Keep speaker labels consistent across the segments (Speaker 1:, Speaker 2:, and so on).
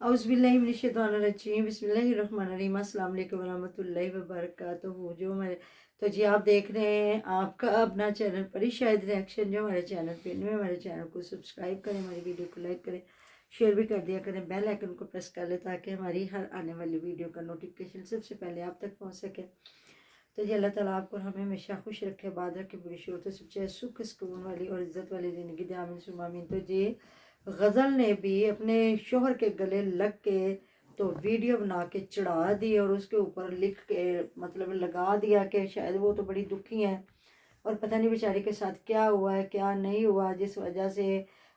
Speaker 1: औज़ुबिल्लाहिमिनश्शैतानिर्रजीम बिस्मिल्लाहिर्रहमानिर्रहीम अस्सलाम वालेकुम वरहमतुल्लाहि वबरकातुहू। तो जी आप देख रहे हैं आपका अपना चैनल परी शाहिद रिएक्शन। जो हमारे चैनल पे न्यू, हमारे चैनल को सब्सक्राइब करें, हमारी वीडियो को लाइक करें, शेयर भी कर दिया करें, बेल आइकन को प्रेस कर लें ताकि हमारी हर आने वाली वीडियो का नोटिफिकेशन सबसे पहले आप तक पहुँच सके। तो जी अल्लाह ताला आपको हमें हमेशा खुश रखे, आबाद रखे, बुरी शूरतों से बचाए, सुख सुकून वाली और इज़्ज़त वाली ज़िंदगी दे, आमीन सुम्मा आमीन। तो जी गज़ल ने भी अपने शोहर के गले लग के तो वीडियो बना के चढ़ा दी और उसके ऊपर लिख के मतलब लगा दिया कि शायद वो तो बड़ी दुखी हैं और पता नहीं बेचारी के साथ क्या हुआ है क्या नहीं हुआ, जिस वजह से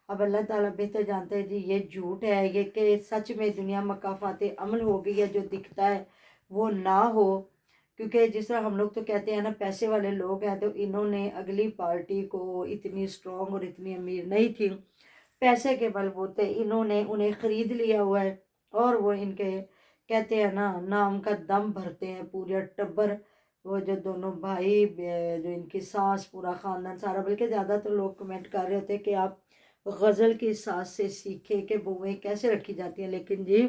Speaker 1: अब अल्लाह ताला बेहतर जानते हैं जी ये झूठ है ये कि सच में दुनिया मकाफात अमल हो गई है, जो दिखता है वो ना हो। क्योंकि जिस तरह हम लोग तो कहते हैं ना पैसे वाले लोग हैं, तो इन्होंने अगली पार्टी को इतनी स्ट्रॉन्ग और इतनी अमीर नहीं थी, पैसे के बलबूते इन्होंने उन्हें खरीद लिया हुआ है और वो इनके कहते हैं ना नाम का दम भरते हैं पूरा टब्बर। वो जो दोनों भाई जो इनकी सास पूरा खानदान सारा, बल्कि ज़्यादा तो लोग कमेंट कर रहे होते कि आप गज़ल की सास से सीखे कि बहुएं कैसे रखी जाती हैं, लेकिन जी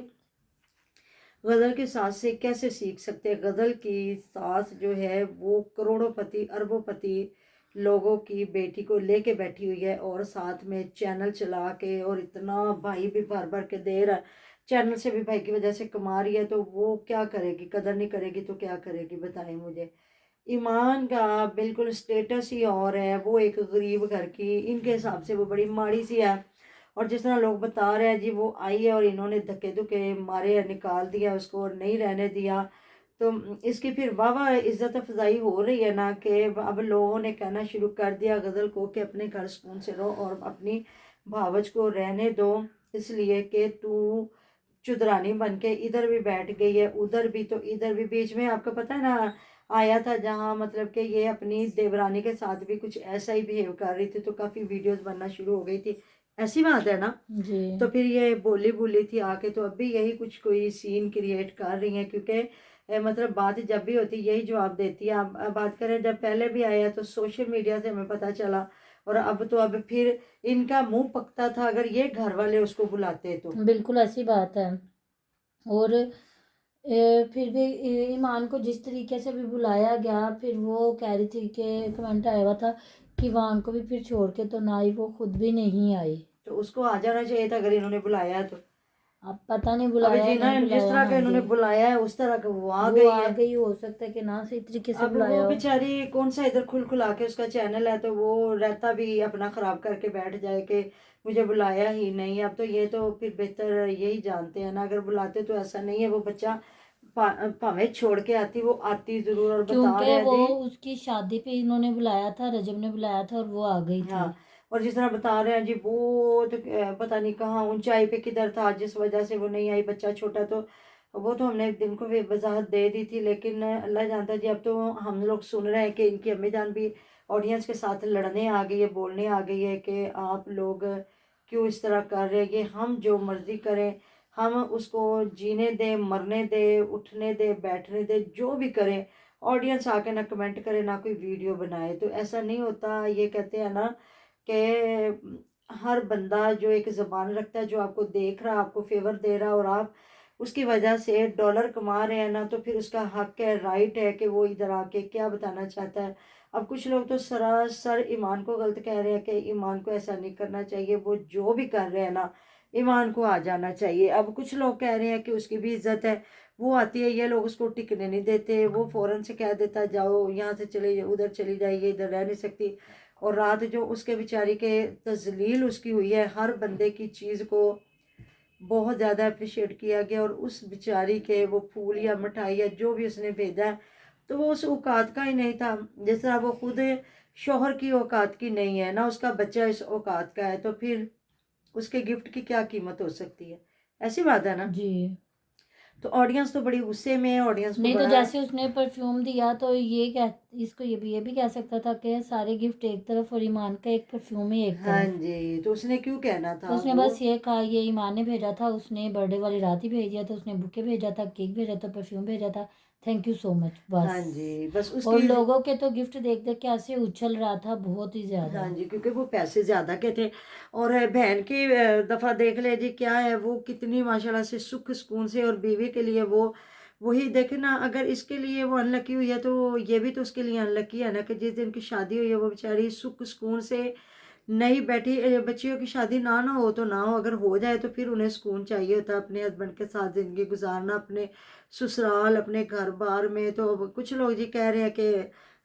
Speaker 1: गज़ल की सास से कैसे सीख सकते हैं। गज़ल की सास जो है वो करोड़ोंपति अरबोंपति लोगों की बेटी को लेके बैठी हुई है और साथ में चैनल चला के, और इतना भाई भी भर भर के दे रहा है, चैनल से भी भाई की वजह से कमा रही है, तो वो क्या करेगी, कदर नहीं करेगी तो क्या करेगी बताएं मुझे। ईमान का बिल्कुल स्टेटस ही और है, वो एक गरीब घर की, इनके हिसाब से वो बड़ी माड़ी सी है। और जिस तरह लोग बता रहे हैं जी वो आई है और इन्होंने धक्के धुक्के मारे, निकाल दिया उसको और नहीं रहने दिया, तो इसकी फिर वाह वाह इज्जत अफजाई हो रही है ना, कि अब लोगों ने कहना शुरू कर दिया गज़ल को कि अपने घर सुकून से रहो और अपनी भावज को रहने दो, इसलिए कि तू चुदरानी बन के इधर भी बैठ गई है उधर भी, तो इधर भी। बीच में आपको पता है ना आया था जहाँ मतलब कि ये अपनी देवरानी के साथ भी कुछ ऐसा ही बिहेव कर रही थी, तो काफ़ी वीडियोस बनना शुरू हो गई थी, ऐसी बात है ना।
Speaker 2: जी।
Speaker 1: तो फिर ये बोली बोली थी आके, तो अब भी यही कुछ कोई सीन क्रिएट कर रही हैं, क्योंकि मतलब बात जब भी होती यही जवाब देती है। अब बात करें जब पहले भी आया तो सोशल मीडिया से हमें पता चला, और अब तो अब फिर इनका मुंह पकता था अगर ये घर वाले उसको बुलाते तो।
Speaker 2: बिल्कुल ऐसी बात है। और फिर भी ईमान को जिस तरीके से भी बुलाया गया, फिर वो कह रही थी कि कमेंट आया हुआ था कि वान को भी फिर छोड़ के तो ना आई, वो खुद भी नहीं आई।
Speaker 1: तो उसको आ जाना चाहिए था अगर इन्होंने बुलाया है तो।
Speaker 2: अब पता नहीं
Speaker 1: अब
Speaker 2: बुलाया
Speaker 1: जिन्होंने
Speaker 2: नहीं
Speaker 1: जिस
Speaker 2: बुलाया।
Speaker 1: तरह का
Speaker 2: हाँ जी,
Speaker 1: इन्होंने बुलाया है उस तरह का वो आ
Speaker 2: वो
Speaker 1: गई
Speaker 2: आ
Speaker 1: है।
Speaker 2: गई, हो सकता है कि ना सही तरीके से
Speaker 1: अब वो
Speaker 2: बुलाया हो।
Speaker 1: बेचारी कौन सा इधर खुल खुला के उसका चैनल है, तो वो रहता भी अपना खराब करके बैठ जाए कि मुझे बुलाया ही नहीं। अब तो ये तो फिर बेहतर यही जानते हैं ना, अगर बुलाते तो ऐसा नहीं है वो बच्चा भावें छोड़ के आती, वो आती जरूर। और बता
Speaker 2: क्योंकि
Speaker 1: रहे हैं
Speaker 2: वो
Speaker 1: जी
Speaker 2: उसकी शादी पे इन्होंने बुलाया था, रजब ने बुलाया था और वो आ गई थी।
Speaker 1: हाँ, और जिस तरह बता रहे हैं जी वो तो पता नहीं कहाँ ऊंचाई पे किधर था जिस वजह से वो नहीं आई, बच्चा छोटा, तो वो तो हमने दिन को भी वजाहत दे दी थी, लेकिन अल्लाह जानता है जी। अब तो हम लोग सुन रहे हैं कि इनकी अम्मी जान भी ऑडियंस के साथ लड़ने आ गई है, बोलने आ गई है कि आप लोग क्यों इस तरह कर रहे हैं, कि हम जो मर्जी करें, हम उसको जीने दें, मरने दें, उठने दें, बैठने दें, जो भी करें, ऑडियंस आके ना कमेंट करे ना कोई वीडियो बनाए। तो ऐसा नहीं होता। ये कहते हैं ना कि हर बंदा जो एक ज़बान रखता है, जो आपको देख रहा है, आपको फेवर दे रहा है और आप उसकी वजह से डॉलर कमा रहे हैं ना, तो फिर उसका हक है, राइट है कि वो इधर आके क्या बताना चाहता है। अब कुछ लोग तो सरासर ईमान को गलत कह रहे हैं कि ईमान को ऐसा नहीं करना चाहिए, वो जो भी कर रहे हैं ना ईमान को आ जाना चाहिए। अब कुछ लोग कह रहे हैं कि उसकी भी इज्जत है, वो आती है, ये लोग उसको टिकने नहीं देते, वो फौरन से कह देता जाओ यहाँ से चले उधर चली जाइए, इधर रह नहीं सकती। और रात जो उसके बेचारी के तजलील उसकी हुई है, हर बंदे की चीज़ को बहुत ज़्यादा अप्रिशिएट किया गया, और उस बेचारी के वो फूल या मिठाई या जो भी उसने भेजा है, तो वो उस औकात का ही नहीं था। जिस तरह वो खुद शोहर की औकात की नहीं है ना, उसका बच्चा इस औकात का है, तो फिर उसके गिफ्ट की क्या कीमत हो सकती है। ऐसी बात है ना।
Speaker 2: जी।
Speaker 1: तो ऑडियंस तो बड़ी गुस्से में है, ऑडियंस को
Speaker 2: नहीं तो
Speaker 1: बड़ा
Speaker 2: जैसे उसने परफ्यूम दिया तो इसको ये भी कह सकता था कि सारे गिफ्ट एक तरफ और ईमान का एक परफ्यूम ही एक
Speaker 1: हाँ
Speaker 2: तरफ।
Speaker 1: जी, तो उसने क्यों कहना
Speaker 2: तो
Speaker 1: था
Speaker 2: उसने
Speaker 1: वो।
Speaker 2: बस ये कहा, ये ईमान ने भेजा था, उसने बर्थडे वाली रात ही भेज दिया था, उसने बुके भेजा था, केक भेजा था, परफ्यूम भेजा था, थैंक यू सो मच
Speaker 1: हाँ
Speaker 2: बस।
Speaker 1: जी, बस
Speaker 2: और
Speaker 1: उसकी
Speaker 2: लोगों के तो गिफ्ट देख देख के ऐसे उछल रहा था बहुत ही
Speaker 1: हाँ
Speaker 2: ज्यादा।
Speaker 1: जी, क्योंकि वो पैसे ज़्यादा के थे। और बहन की दफ़ा देख ले जी, क्या है वो कितनी माशाल्लाह से सुख सुकून से, और बीवी के लिए वो वही देखे ना, अगर इसके लिए वो अनलकी हुई है तो ये भी तो उसके लिए अनलकी है ना, कि जिस दिन की शादी हुई है वो बेचारी सुख सुकून से नहीं बैठी। बच्चियों की शादी ना ना हो तो ना हो, अगर हो जाए तो फिर उन्हें सुकून चाहिए होता है अपने हस्बैंड के साथ ज़िंदगी गुजारना, अपने ससुराल अपने घर बार में। तो अब कुछ लोग जी कह रहे हैं कि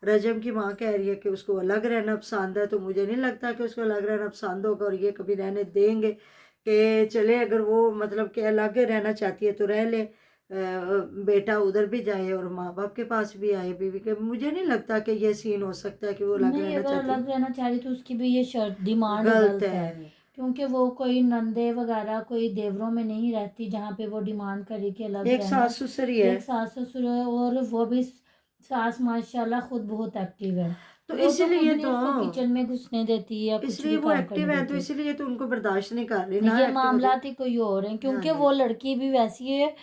Speaker 1: रजम की माँ कह रही है कि उसको अलग रहना पसंद है, तो मुझे नहीं लगता कि उसको अलग रहना पसंद होगा, और ये कभी रहने देंगे कि चले, अगर वो मतलब कि अलग रहना चाहती है तो रह ले, बेटा उधर भी जाए और माँ बाप के पास भी आए बीवी के। मुझे नहीं लगता कि ये सीन हो सकता है कि वो अलग
Speaker 2: नहीं,
Speaker 1: रहना
Speaker 2: अगर
Speaker 1: चाहती है।
Speaker 2: अलग रहना चाह रही तो उसकी भी ये शर्त डिमांड
Speaker 1: गलत
Speaker 2: गलत है,
Speaker 1: है।
Speaker 2: क्योंकि वो कोई नंदे वगैरह कोई देवरों में नहीं रहती जहाँ पे वो डिमांड करे कि अलग
Speaker 1: एक
Speaker 2: रहना है।
Speaker 1: सास ससुर ही है।
Speaker 2: एक सास ससुर है, और वो भी सास माशाल्लाह खुद बहुत एक्टिव है,
Speaker 1: तो
Speaker 2: वो तो खुद
Speaker 1: इसलिए
Speaker 2: नहीं
Speaker 1: तो
Speaker 2: उसको किचन में घुसने देती या कुछ
Speaker 1: इसलिए
Speaker 2: भी
Speaker 1: वो
Speaker 2: काम
Speaker 1: एक्टिव
Speaker 2: करने
Speaker 1: है, तो
Speaker 2: देती।
Speaker 1: इसीलिए तो उनको बर्दाश्त नहीं कर रही ना
Speaker 2: ये
Speaker 1: एक्टिव हो
Speaker 2: मामलात
Speaker 1: जाए।
Speaker 2: ही कोई और हैं,
Speaker 1: हाँ
Speaker 2: क्योंकि
Speaker 1: जी।
Speaker 2: वो लड़की भी वैसी है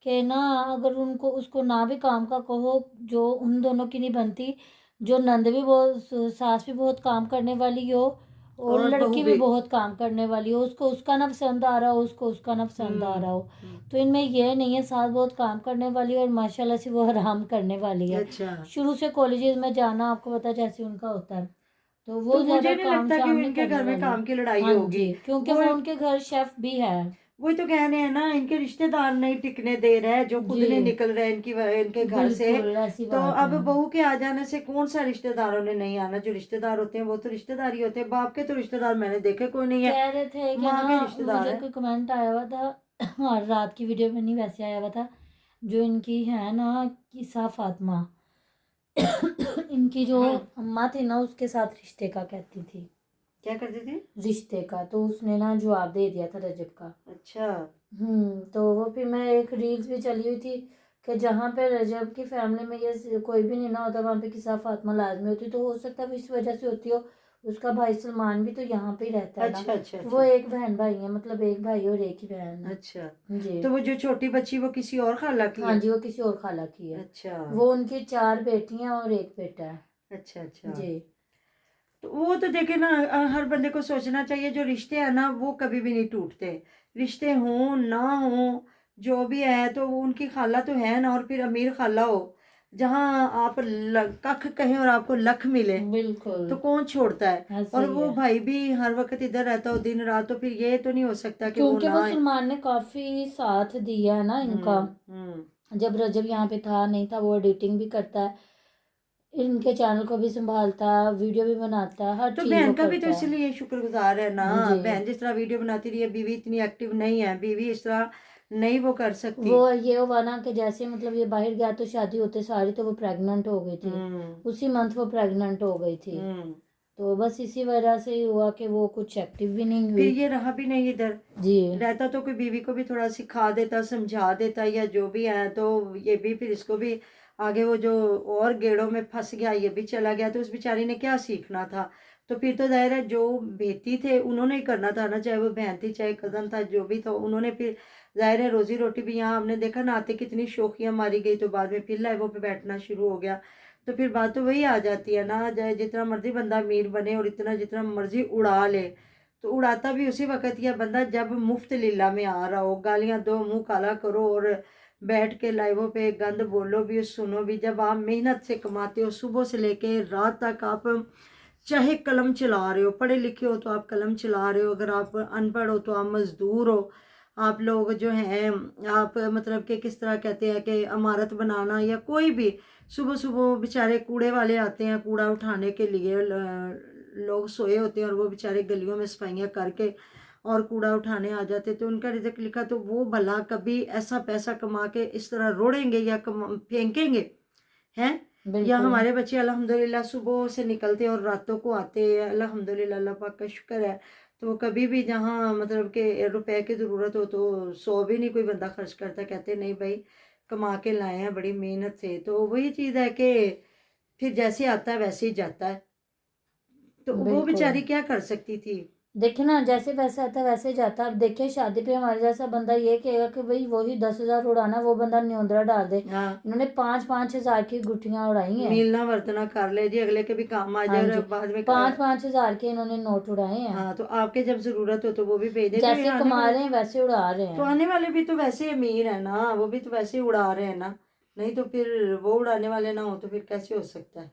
Speaker 2: कि ना, अगर उनको उसको ना भी काम का कहो, जो उन दोनों की नहीं बनती, जो नंद भी बहुत, सास भी बहुत काम करने वाली हो, और
Speaker 1: और बहू
Speaker 2: लड़की भी
Speaker 1: भी।
Speaker 2: बहुत काम करने वाली हो, उसको उसका ना पसंद आ रहा हो, उसको उसका ना पसंद आ रहा हो।
Speaker 1: हम्म।
Speaker 2: तो इनमें यह नहीं है, सास बहुत काम करने वाली है और माशाल्लाह से वो आराम करने वाली है।
Speaker 1: अच्छा,
Speaker 2: शुरू से कॉलेजेस में जाना आपको पता जैसे उनका होता है, तो
Speaker 1: तो
Speaker 2: वो
Speaker 1: मुझे
Speaker 2: ज्यादा
Speaker 1: नहीं
Speaker 2: काम
Speaker 1: लगता कि
Speaker 2: शाम नहीं
Speaker 1: इनके
Speaker 2: करने
Speaker 1: घर में
Speaker 2: वाली।
Speaker 1: काम की लड़ाई
Speaker 2: हाँ
Speaker 1: होगी।
Speaker 2: जी, क्योंकि
Speaker 1: वो
Speaker 2: वो उनके घर शेफ भी है।
Speaker 1: वही तो कहने हैं ना, इनके रिश्तेदार नहीं टिकने दे रहे हैं, जो खुद
Speaker 2: जी
Speaker 1: नहीं निकल रहे इनके घर से।
Speaker 2: बिल्कुल ऐसी
Speaker 1: तो
Speaker 2: बात
Speaker 1: अब
Speaker 2: है।
Speaker 1: बहू के आ जाने से कौन सा रिश्तेदारों ने नहीं आना, जो रिश्तेदार होते हैं वो तो रिश्तेदार ही होते हैं। बाप के तो रिश्तेदार मैंने देखे कोई नहीं है,
Speaker 2: कह रहे थे कि
Speaker 1: माँ
Speaker 2: ना,
Speaker 1: के रिश्तेदार
Speaker 2: मुझे
Speaker 1: है।
Speaker 2: कोई कमेंट आया हुआ था और रात की वीडियो में नहीं, वैसे आया हुआ था, जो इनकी है ना किसा फातिमा इनकी जो
Speaker 1: हाँ,
Speaker 2: अम्मा थी ना, उसके साथ रिश्ते का कहती थी,
Speaker 1: क्या करती थी?
Speaker 2: रिश्ते का, तो उसने ना जवाब दे दिया था रजब का।
Speaker 1: अच्छा।
Speaker 2: तो वो फिर मैं एक रील्स भी चली हुई थी कि जहाँ पे रजब की फैमिली में ये कोई भी नहीं ना होता, वहाँ पे किसा फातिमा लाजमी होती, तो हो सकता है वो इस वजह से होती हो। उसका भाई सलमान भी तो यहाँ पे ही रहता है ना,
Speaker 1: अच्छा अच्छा
Speaker 2: वो
Speaker 1: अच्छा।
Speaker 2: एक बहन भाई है, मतलब एक भाई और एक ही बहन है।
Speaker 1: अच्छा,
Speaker 2: जी
Speaker 1: तो वो जो छोटी बच्ची वो किसी और खाला की
Speaker 2: हाँ
Speaker 1: है?
Speaker 2: जी, वो किसी और खाला की है।
Speaker 1: अच्छा
Speaker 2: वो उनकी 4 बेटियां और एक बेटा है।
Speaker 1: अच्छा अच्छा।
Speaker 2: जी
Speaker 1: तो वो तो देखे ना, हर बंदे को सोचना चाहिए, जो रिश्ते हैं ना वो कभी भी नहीं टूटते। रिश्ते हों ना हों, जो भी है, तो वो उनकी खाला तो है ना, और फिर अमीर खाला हो, जहाँ आप कख कहें और आपको लख मिले,
Speaker 2: बिल्कुल।
Speaker 1: तो कौन छोड़ता है।
Speaker 2: ऐसे
Speaker 1: और
Speaker 2: ही
Speaker 1: वो
Speaker 2: है,
Speaker 1: भाई भी हर वक्त इधर रहता हो दिन रात, तो फिर ये तो नहीं हो सकता कि वो
Speaker 2: क्योंकि
Speaker 1: ना
Speaker 2: वो
Speaker 1: आए।
Speaker 2: सलमान ने काफी साथ दिया है ना इनका। जब रजब यहाँ पे था नहीं था, वो एडिटिंग भी करता है, इनके चैनल को भी संभालता, वीडियो भी बनाता, हर
Speaker 1: तो
Speaker 2: चीज वो
Speaker 1: बहन का भी तो
Speaker 2: करता है।
Speaker 1: इसलिए शुक्रगुजार है ना।
Speaker 2: जी
Speaker 1: बहन जिस तरह वीडियो बनाती रही है, बीवी इतनी एक्टिव नहीं है, बीवी इस तरह नहीं वो कर सकती।
Speaker 2: वो ये हुआ ना कि जैसे मतलब ये बाहर गया तो शादी होते सारी तो वो प्रेग्नेंट हो गई थी,
Speaker 1: हम्म
Speaker 2: उसी मंथ वो प्रेग्नेंट हो गई थी।
Speaker 1: हम्म।
Speaker 2: तो बस इसी वजह से ही हुआ कि वो कुछ एक्टिव भी नहीं
Speaker 1: फिर
Speaker 2: हुई।
Speaker 1: ये रहा भी नहीं इधर,
Speaker 2: जी
Speaker 1: रहता तो कोई बीवी को भी थोड़ा सिखा देता, समझा देता, या जो भी है, तो ये भी फिर इसको भी आगे वो जो और गेड़ों में फंस गया, ये भी चला गया, तो उस बेचारी ने क्या सीखना था। तो फिर तो जाहिर है जो बेटी थे उन्होंने ही करना था ना, चाहे वो बहन थी चाहे कजन था, जो भी था उन्होंने फिर जाहिर है रोजी रोटी भी, यहाँ हमने देखा ना आते कितनी शोखियाँ मारी गई, तो बाद में फिर लाइवों पे बैठना शुरू हो गया। तो फिर बात तो वही आ जाती है ना, चाहे जितना मर्जी बंदा अमीर बने और इतना जितना मर्जी उड़ा ले, तो उड़ाता भी उसी वक्त ही है बंदा जब मुफ्त लीला में आ रहा हो। गालियां दो, मुंह काला करो, और बैठ के लाइवों पे गंद बोलो भी और सुनो भी। जब आप मेहनत से कमाते हो, सुबह से लेके रात तक आप चाहे कलम चला रहे हो, पढ़े लिखे हो तो आप कलम चला रहे हो, अगर आप अनपढ़ हो तो आप मजदूर हो। आप लोग जो हैं, आप मतलब कि किस तरह कहते हैं कि इमारत बनाना या कोई भी, सुबह सुबह बेचारे कूड़े वाले आते हैं कूड़ा उठाने के लिए, लोग सोए होते हैं और वो बेचारे गलियों में सफाइयाँ करके और कूड़ा उठाने आ जाते, तो उनका रिजक लिखा, तो वो भला कभी ऐसा पैसा कमा के इस तरह रोड़ेंगे या फेंकेंगे हैं? या
Speaker 2: बिल्कुल
Speaker 1: हमारे बच्चे अल्हम्दुलिल्लाह सुबह से निकलते और रातों को आते हैं, अल्हम्दुलिल्लाह, अल्लाह पाक का शुक्र है। तो वो कभी भी जहाँ मतलब कि रुपए की ज़रूरत हो तो 100 भी नहीं कोई बंदा खर्च करता, कहते नहीं भाई कमा के लाए हैं बड़ी मेहनत से। तो वही चीज़ है कि फिर जैसे आता है वैसे ही जाता है, तो वो
Speaker 2: बिल्कुल।
Speaker 1: बेचारी क्या कर सकती थी।
Speaker 2: دیکھیں نا جیسے پیسے آتا ہے ویسے جاتا ہے. اب دیکھیں شادی پہ ہمارے جیسا بندہ یہ کہے گا کہ بھائی وہی 10,000 اڑانا, وہ بندہ نیوندرا ڈال دے.
Speaker 1: ہاں
Speaker 2: انہوں نے 5,000 کی گٹیاں اڑائی ہیں.
Speaker 1: ملنا ورتنا کر لے جی, اگلے کے بھی کام آ
Speaker 2: ہاں
Speaker 1: جائے,
Speaker 2: جی,
Speaker 1: اور بعد میں
Speaker 2: 5,000 کے انہوں نے نوٹ اڑائے ہیں.
Speaker 1: ہاں, تو آپ کے جب ضرورت ہو تو وہ بھی بھیج دیں. تو
Speaker 2: جیسے
Speaker 1: یہ آنے
Speaker 2: کما
Speaker 1: والے
Speaker 2: رہے ہیں ویسے اڑا رہے
Speaker 1: تو
Speaker 2: ہیں.
Speaker 1: آنے والے بھی تو ویسے امیر ہیں نا, وہ بھی تو ویسے ہی اڑا رہے ہیں نا. نہیں تو پھر وہ اڑانے والے نہ ہوں تو پھر کیسے ہو سکتا ہے,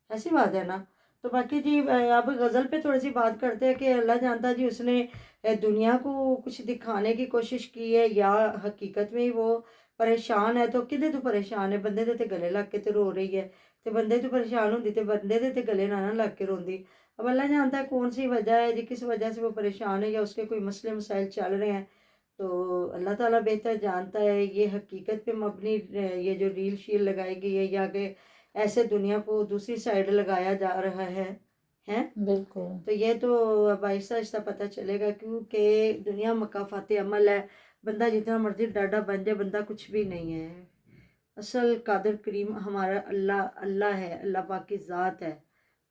Speaker 1: ایسی بات ہے نا. تو باقی جی اب غزل پہ تھوڑی سی بات کرتے ہیں کہ اللہ جانتا جی اس نے دنیا کو کچھ دکھانے کی کوشش کی ہے یا حقیقت میں ہی وہ پریشان ہے. تو کدے تو پریشان ہے, بندے دے تے گلے لگ کے تے رو رہی ہے, تے بندے تو پریشان ہوندی تے بندے دے تے گلے نہ لگ کے روندی. اب اللہ جانتا ہے کون سی وجہ ہے جی, کس وجہ سے وہ پریشان ہے یا اس کے کوئی مسئلے مسائل چل رہے ہیں. تو اللہ تعالیٰ بہتر جانتا ہے. یہ حقیقت پہ مبنی یہ جو ریل شیل لگائی گئی ہے یا کہ ایسے دنیا کو دوسری سائڈ لگایا جا رہا ہے
Speaker 2: بالکل.
Speaker 1: تو یہ تو اب آہستہ آہستہ پتہ چلے گا, کیونکہ دنیا مکافات عمل ہے. بندہ جتنا مرضی ڈاڈا بن جائے بندہ کچھ بھی نہیں ہے. اصل قادر کریم ہمارا اللہ ہے, اللہ پاک کی ذات ہے.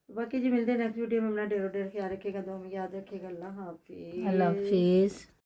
Speaker 1: باقی جی ملتے ہیں نیکسٹ ویڈیو میں. اپنا ڈیر خیال رکھے گا, دعا میں یاد رکھے گا. اللہ حافظ.
Speaker 2: اللہ حافظ.